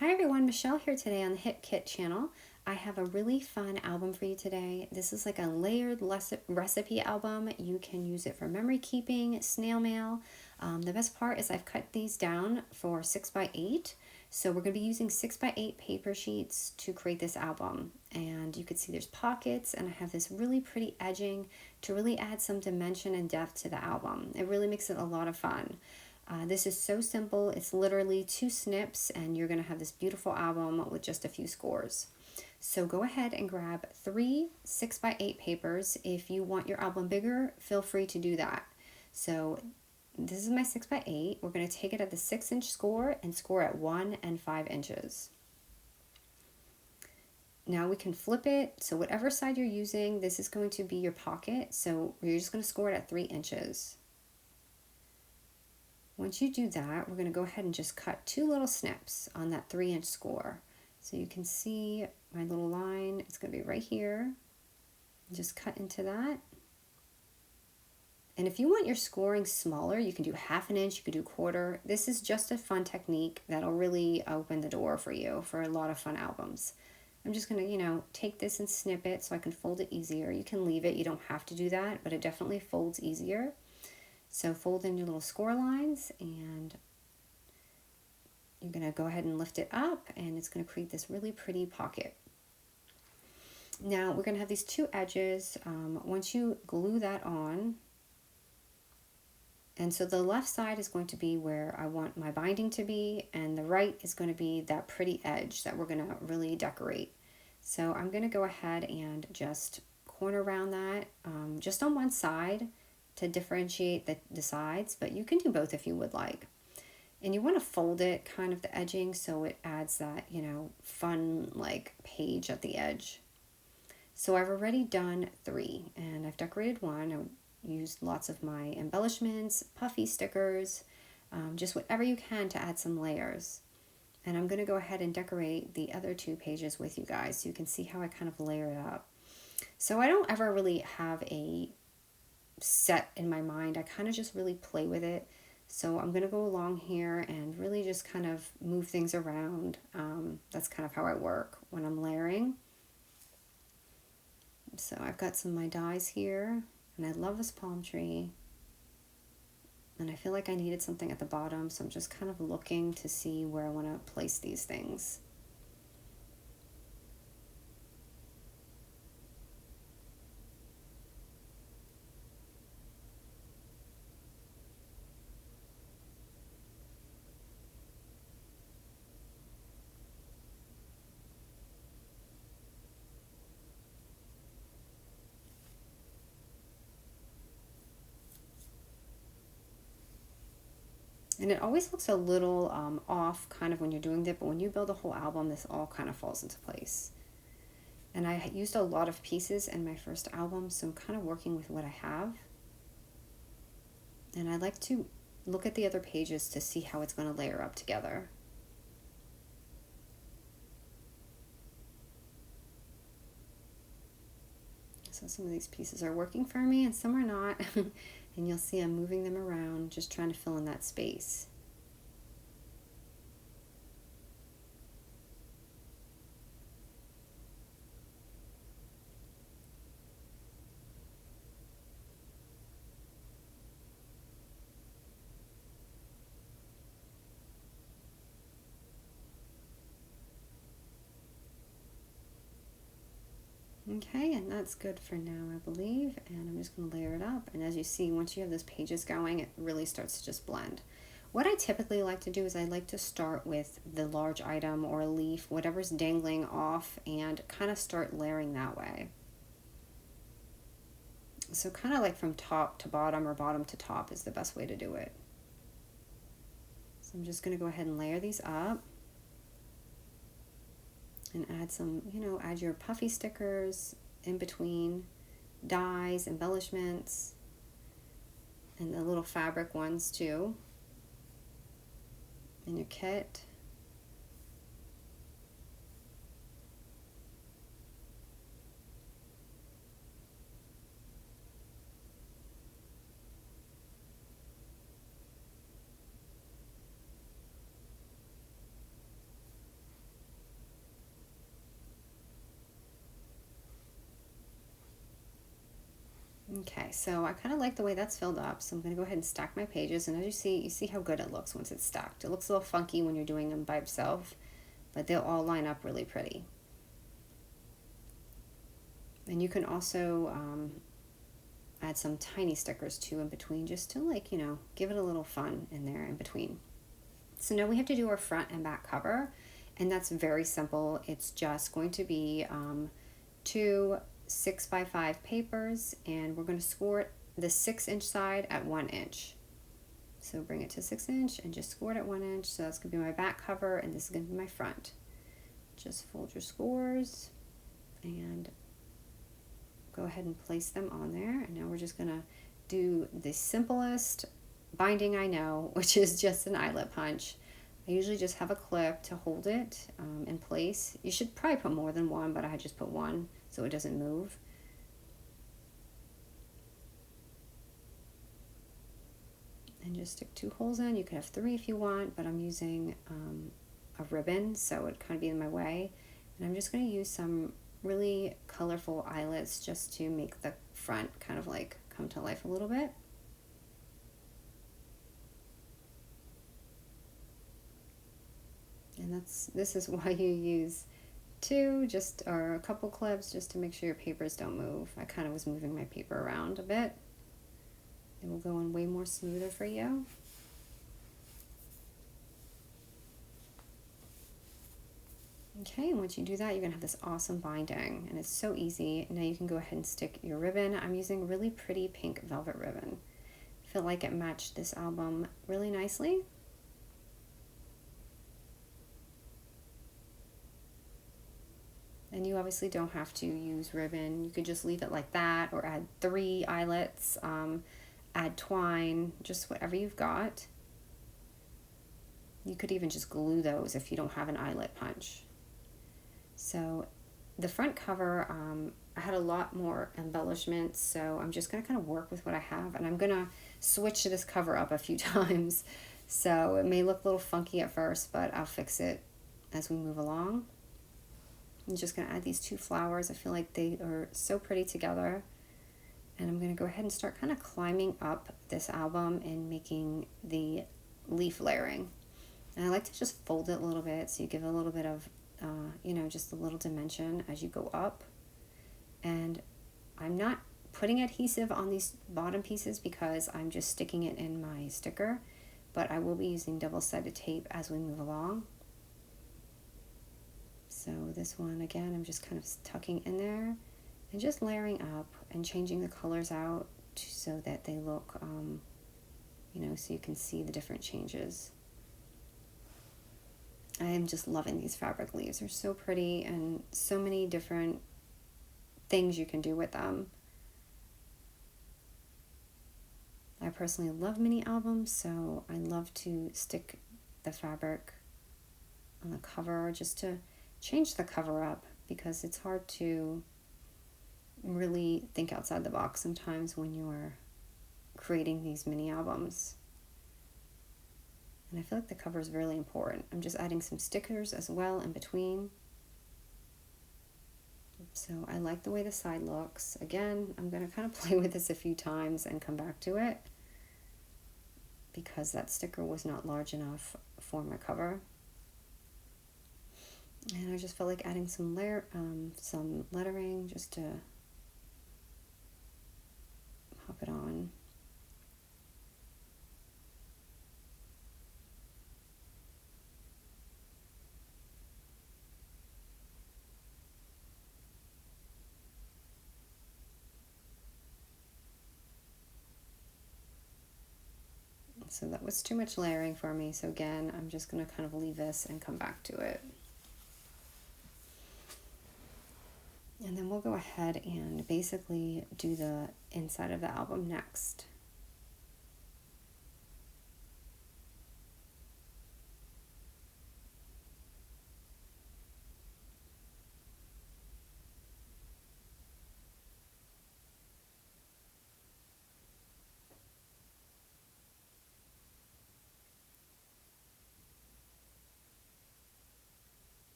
Hi everyone, Michelle here today on the Hit Kit channel. I have a really fun album for you today. This is like a layered recipe album. You can use it for memory keeping, snail mail. The best part is I've cut these down for 6x8. So we're going to be using 6x8 paper sheets to create this album. And you can see there's pockets and I have this really pretty edging to really add some dimension and depth to the album. It really makes it a lot of fun. This is so simple. It's literally 2 snips and you're going to have this beautiful album with just a few scores. So go ahead and grab 3 6x8 papers. If you want your album bigger, feel free to do that. So this is my 6x8. We're going to take it at the 6-inch score and score at 1 and 5 inches. Now we can flip it. So whatever side you're using, this is going to be your pocket. So you're just going to score it at 3 inches. Once you do that, we're going to go ahead and just cut 2 little snips on that 3-inch score. So you can see my little line, it's going to be right here. Just cut into that. And if you want your scoring smaller, you can do 1/2 inch, you could do 1/4. This is just a fun technique that'll really open the door for you for a lot of fun albums. I'm just going to, take this and snip it so I can fold it easier. You can leave it, you don't have to do that, but it definitely folds easier. So fold in your little score lines and you're going to go ahead and lift it up and it's going to create this really pretty pocket. Now we're going to have these 2 edges. Once you glue that on, and so the left side is going to be where I want my binding to be and the right is going to be that pretty edge that we're going to really decorate. So I'm going to go ahead and just corner around that just on one side to differentiate the sides, but you can do both if you would like. And you want to fold it, kind of the edging, so it adds that, fun like page at the edge. So I've already done 3 and I've decorated 1. I used lots of my embellishments, puffy stickers, just whatever you can to add some layers. And I'm going to go ahead and decorate the other 2 pages with you guys so you can see how I kind of layer it up. So I don't ever really have a set in my mind. I kind of just really play with it. So I'm going to go along here and really just kind of move things around. That's kind of how I work when I'm layering. So I've got some of my dies here and I love this palm tree. And I feel like I needed something at the bottom, so I'm just kind of looking to see where I want to place these things. And it always looks a little off kind of when you're doing that, but when you build a whole album, this all kind of falls into place. And I used a lot of pieces in my first album, so I'm kind of working with what I have. And I like to look at the other pages to see how it's going to layer up together. So some of these pieces are working for me and some are not. And you'll see I'm moving them around, just trying to fill in that space. Okay, and that's good for now, I believe. And I'm just going to layer it up. And as you see, once you have those pages going, it really starts to just blend. What I typically like to do is I like to start with the large item or a leaf, whatever's dangling off, and kind of start layering that way. So kind of like from top to bottom or bottom to top is the best way to do it. So I'm just going to go ahead and layer these up. And add some, add your puffy stickers in between, dies, embellishments, and the little fabric ones too in your kit. Okay, so I kind of like the way that's filled up, so I'm going to go ahead and stack my pages, and as you see how good it looks once it's stacked. It looks a little funky when you're doing them by itself, but they'll all line up really pretty. And you can also add some tiny stickers too in between, just to, like, you know, give it a little fun in there in between. So now we have to do our front and back cover, and that's very simple. It's just going to be two 6x5 papers, and we're going to score the 6-inch side at 1 inch. So bring it to 6 inch and just score it at 1 inch. So that's going to be my back cover, and this is going to be my front. Just fold your scores and go ahead and place them on there. And now we're just going to do the simplest binding I know, which is just an eyelet punch. I usually just have a clip to hold it in place. You should probably put more than one, but I just put one so it doesn't move. And just stick 2 holes in. You could have 3 if you want, but I'm using a ribbon, so it would kind of be in my way. And I'm just going to use some really colorful eyelets just to make the front kind of like come to life a little bit. And this is why you use 2 or a couple clips just to make sure your papers don't move. I kind of was moving my paper around a bit. It will go in way more smoother for you. Okay, and once you do that, you're gonna have this awesome binding, and it's so easy. Now you can go ahead and stick your ribbon. I'm using really pretty pink velvet ribbon. I feel like it matched this album really nicely. And you obviously don't have to use ribbon. You could just leave it like that, or add 3 eyelets, add twine, just whatever you've got. You could even just glue those if you don't have an eyelet punch. So the front cover, I had a lot more embellishments, so I'm just going to kind of work with what I have, and I'm going to switch this cover up a few times. So it may look a little funky at first, but I'll fix it as we move along. I'm just going to add these 2 flowers. I feel like they are so pretty together. And I'm going to go ahead and start kind of climbing up this album and making the leaf layering. And I like to just fold it a little bit so you give it a little bit of, you know, just a little dimension as you go up. And I'm not putting adhesive on these bottom pieces because I'm just sticking it in my sticker, but I will be using double-sided tape as we move along. So this one, again, I'm just kind of tucking in there and just layering up and changing the colors out so that they look, you know, so you can see the different changes. I am just loving these fabric leaves. They're so pretty and so many different things you can do with them. I personally love mini albums, so I love to stick the fabric on the cover just to change the cover up, because it's hard to really think outside the box sometimes when you're creating these mini albums. And I feel like the cover is really important. I'm just adding some stickers as well in between. So I like the way the side looks. Again, I'm going to kind of play with this a few times and come back to it because that sticker was not large enough for my cover. And I just felt like adding some lettering just to pop it on. So that was too much layering for me. So again, I'm just going to kind of leave this and come back to it. And then we'll go ahead and basically do the inside of the album next.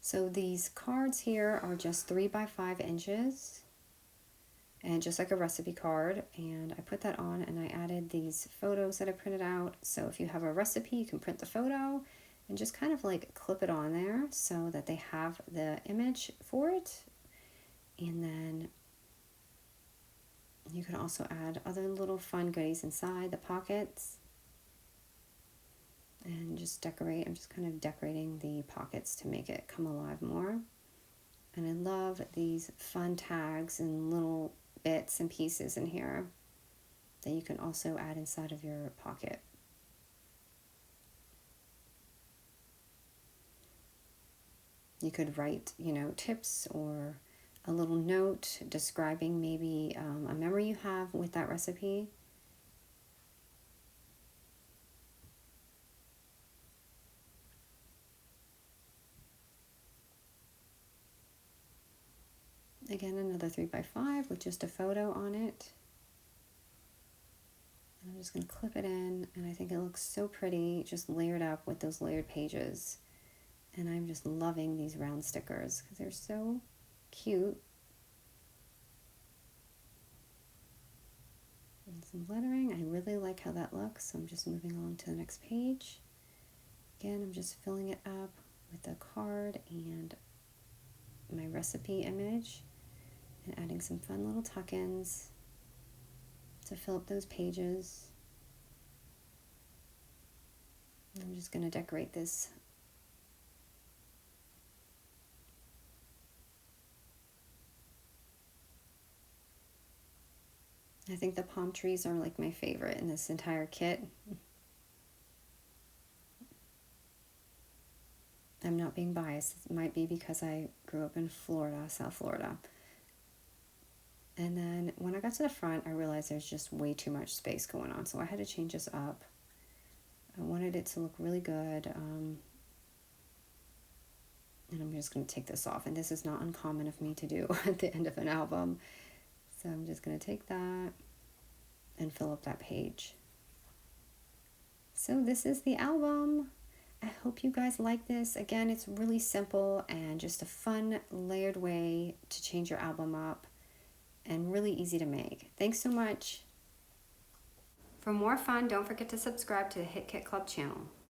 So these cards here are just 3 by 5 inches, and just like a recipe card, and I put that on and I added these photos that I printed out. So if you have a recipe, you can print the photo and just kind of like clip it on there so that they have the image for it. And then you can also add other little fun goodies inside the pockets and just decorate. I'm just kind of decorating the pockets to make it come alive more. And I love these fun tags and little bits and pieces in here that you can also add inside of your pocket. You could write, tips or a little note describing maybe a memory you have with that recipe. Again, another 3 by 5 with just a photo on it. And I'm just going to clip it in, and I think it looks so pretty, just layered up with those layered pages. And I'm just loving these round stickers because they're so cute. And some lettering. I really like how that looks, so I'm just moving along to the next page. Again, I'm just filling it up with the card and my recipe image and adding some fun little tuck-ins to fill up those pages. And I'm just going to decorate this. I think the palm trees are like my favorite in this entire kit. I'm not being biased. It might be because I grew up in Florida, South Florida. And then when I got to the front, I realized there's just way too much space going on. So I had to change this up. I wanted it to look really good. And I'm just going to take this off. And this is not uncommon of me to do at the end of an album. So I'm just going to take that and fill up that page. So this is the album. I hope you guys like this. Again, it's really simple and just a fun layered way to change your album up and really easy to make. Thanks so much. For more fun, don't forget to subscribe to the Hit Kit Club channel.